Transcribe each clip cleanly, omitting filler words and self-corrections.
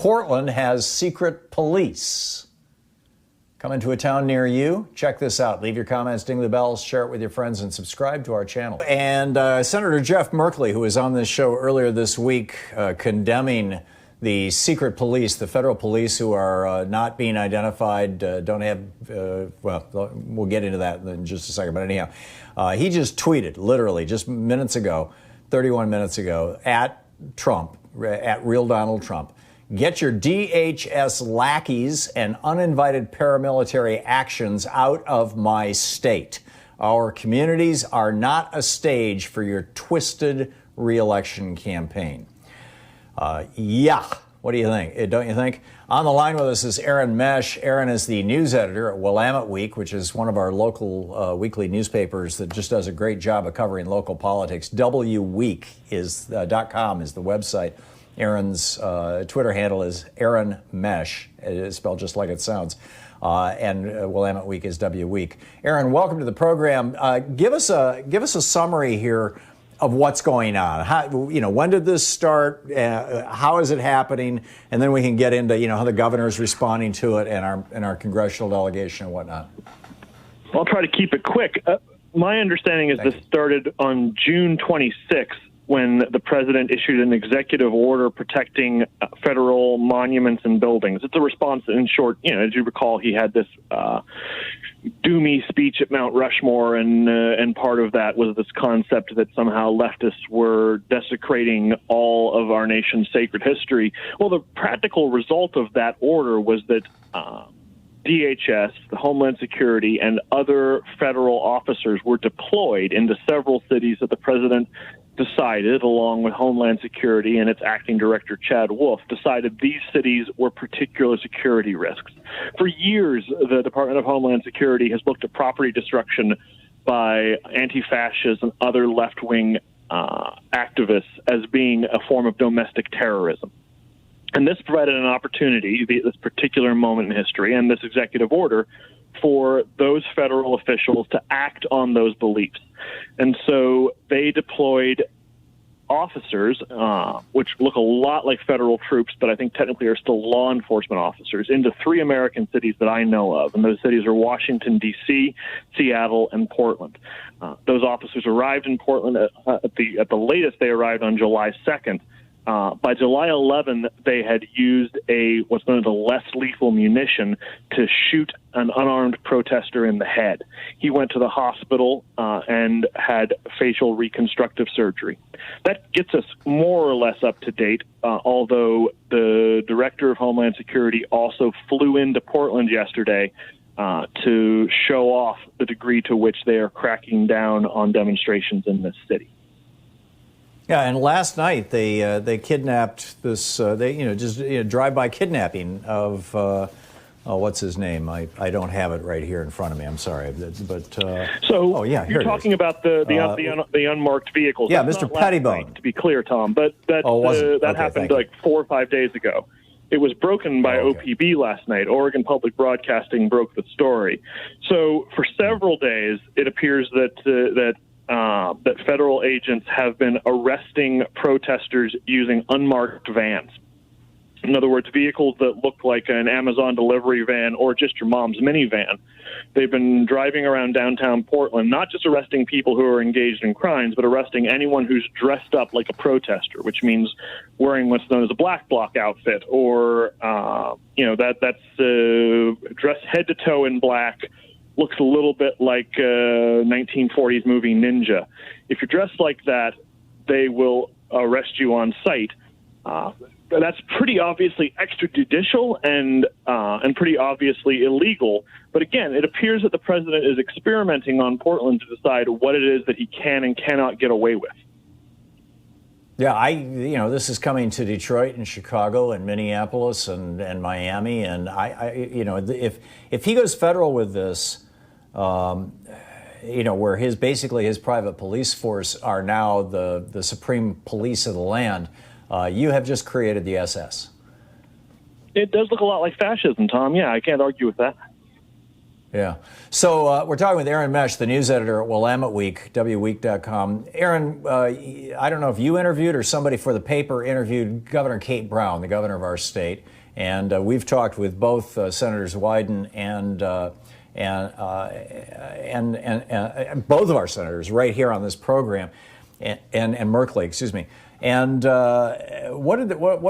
Portland has secret police. Coming to a town near you? Check this out. Leave your comments, ding the bells, share it with your friends, and subscribe to our channel. And Senator Jeff Merkley, who was on this show earlier this week, condemning the secret police, the federal police who are not being identified, don't have, well, we'll get into that in just a second. But anyhow, he just tweeted, literally, just minutes ago, 31 minutes ago, at Trump, at Real Donald Trump, get your DHS lackeys and uninvited paramilitary actions out of my state. Our communities are not a stage for your twisted re-election campaign. Yeah, what do you think? Don't you think? On the line with us is Aaron Mesh. Aaron is the news editor at Willamette Week, which is one of our local weekly newspapers that just does a great job of covering local politics. WWeek is .com is the website. Aaron's Twitter handle is Aaron Mesh. It is spelled just like it sounds. And Willamette Week is WWeek. Aaron, welcome to the program. Give us a summary here of what's going on. How, when did this start? How is it happening? And then we can get into, how the governor is responding to it and our congressional delegation and whatnot. I'll try to keep it quick. My understanding is this started on June 26th when the president issued an executive order protecting federal monuments and buildings. It's a response, in short, as you recall, he had this doomy speech at Mount Rushmore, and part of that was this concept that somehow leftists were desecrating all of our nation's sacred history. Well, the practical result of that order was that DHS, the Homeland Security, and other federal officers were deployed into several cities that the president decided, along with Homeland Security and its acting director, Chad Wolf, decided these cities were particular security risks. For years, the Department of Homeland Security has looked at property destruction by anti-fascists and other left-wing activists as being a form of domestic terrorism. And this provided an opportunity, this particular moment in history, and this executive order, for those federal officials to act on those beliefs. And so they deployed officers, which look a lot like federal troops, but I think technically are still law enforcement officers, into 3 American cities that I know of. And those cities are Washington, D.C., Seattle, and Portland. Those officers arrived in Portland at the latest. They arrived on July 2nd. By July 11, they had used what's known as a less lethal munition to shoot an unarmed protester in the head. He went to the hospital and had facial reconstructive surgery. That gets us more or less up to date, although the director of Homeland Security also flew into Portland yesterday to show off the degree to which they are cracking down on demonstrations in this city. Yeah, and last night they kidnapped this. Drive-by kidnapping of what's his name? I don't have it right here in front of me. I'm sorry, but so you're talking about the unmarked vehicles. Yeah, That's Mr. Pettibone. Night, to be clear, Tom, but that happened like 4 or 5 days ago. It was broken by OPB last night. Oregon Public Broadcasting broke the story. So for several days, it appears that federal agents have been arresting protesters using unmarked vans. In other words, vehicles that look like an Amazon delivery van or just your mom's minivan. They've been driving around downtown Portland, not just arresting people who are engaged in crimes, but arresting anyone who's dressed up like a protester, which means wearing what's known as a black bloc outfit, or that's dressed head to toe in black. Looks a little bit like 1940s movie Ninja. If you're dressed like that, they will arrest you on sight. That's pretty obviously extrajudicial and pretty obviously illegal. But again, it appears that the president is experimenting on Portland to decide what it is that he can and cannot get away with. Yeah, this is coming to Detroit and Chicago and Minneapolis and Miami, and if he goes federal with this, where his private police force are now the supreme police of the land, you have just created the SS. It does look a lot like fascism, Tom. Yeah, I can't argue with that. Yeah. So we're talking with Aaron Mesh, the news editor at Willamette Week, wweek.com. Aaron, I don't know if you interviewed or somebody for the paper interviewed Governor Kate Brown, the governor of our state, and we've talked with both Senators Wyden and both of our senators right here on this program, and Merkley, excuse me. And what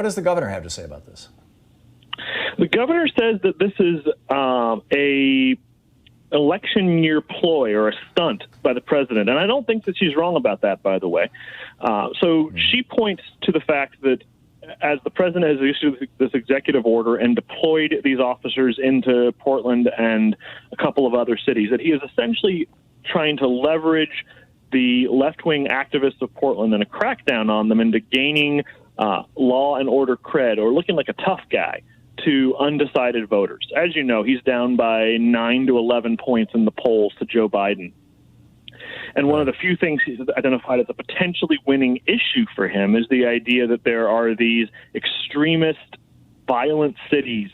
does the governor have to say about this? The governor says that this is a election year ploy or a stunt by the president. And I don't think that she's wrong about that, by the way. She points to the fact that as the president has issued this executive order and deployed these officers into Portland and a couple of other cities, that he is essentially trying to leverage the left-wing activists of Portland and a crackdown on them into gaining law and order cred or looking like a tough guy to undecided voters. As you know, he's down by 9 to 11 points in the polls to Joe Biden. And one of the few things he's identified as a potentially winning issue for him is the idea that there are these extremist, violent cities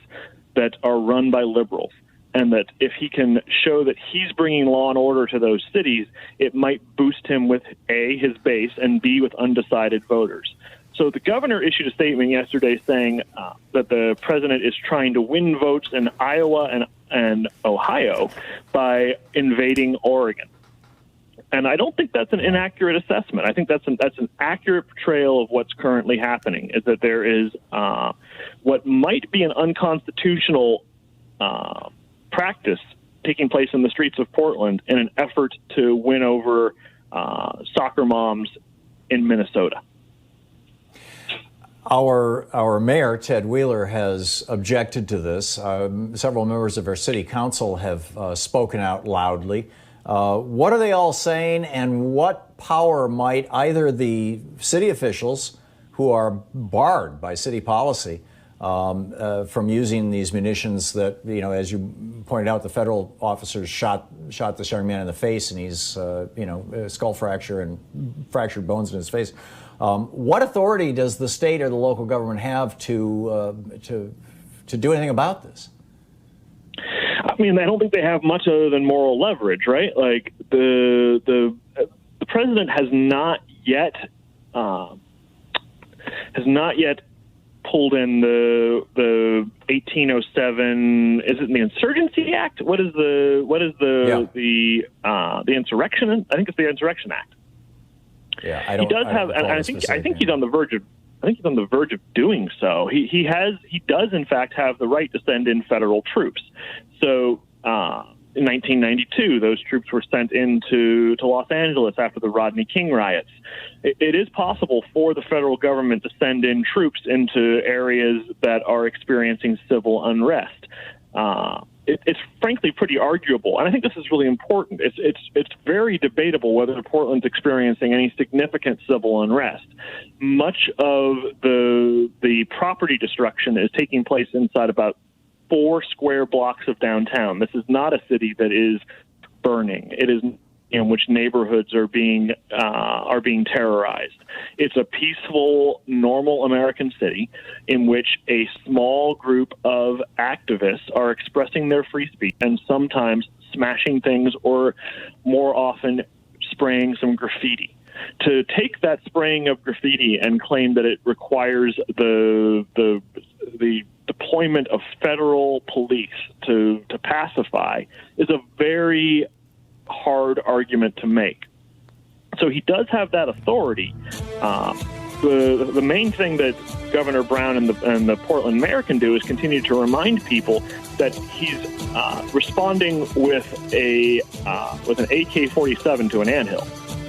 that are run by liberals. And that if he can show that he's bringing law and order to those cities, it might boost him with A, his base, and B, with undecided voters. So the governor issued a statement yesterday saying that the president is trying to win votes in Iowa and Ohio by invading Oregon. And I don't think that's an inaccurate assessment. I think that's an accurate portrayal of what's currently happening, is that there is what might be an unconstitutional practice taking place in the streets of Portland in an effort to win over soccer moms in Minnesota. Our mayor, Ted Wheeler, has objected to this. Several members of our city council have spoken out loudly. What are they all saying, and what power might either the city officials, who are barred by city policy from using these munitions that, you know, as you pointed out, the federal officers shot this young man in the face, and he's, skull fracture and fractured bones in his face. What authority does the state or the local government have to do anything about this? I mean, I don't think they have much other than moral leverage, right? Like the president has not yet pulled in the 1807. Is it the Insurgency Act? What is the Insurrection? I think it's the Insurrection Act. Yeah, I think he's on the verge of. I think he's on the verge of doing so. He does in fact have the right to send in federal troops. So in 1992, those troops were sent into Los Angeles after the Rodney King riots. It is possible for the federal government to send in troops into areas that are experiencing civil unrest. It's frankly pretty arguable, and I think this is really important. It's very debatable whether Portland's experiencing any significant civil unrest. Much of the property destruction is taking place inside about 4 square blocks of downtown. This is not a city that is burning. It is in which neighborhoods are being terrorized. It's a peaceful, normal American city in which a small group of activists are expressing their free speech and sometimes smashing things, or more often spraying some graffiti. To take that spraying of graffiti and claim that it requires the deployment of federal police to pacify is a very hard argument to make. So he does have that authority. The main thing that Governor Brown and the Portland mayor can do is continue to remind people that he's responding with an AK-47 to an anthill.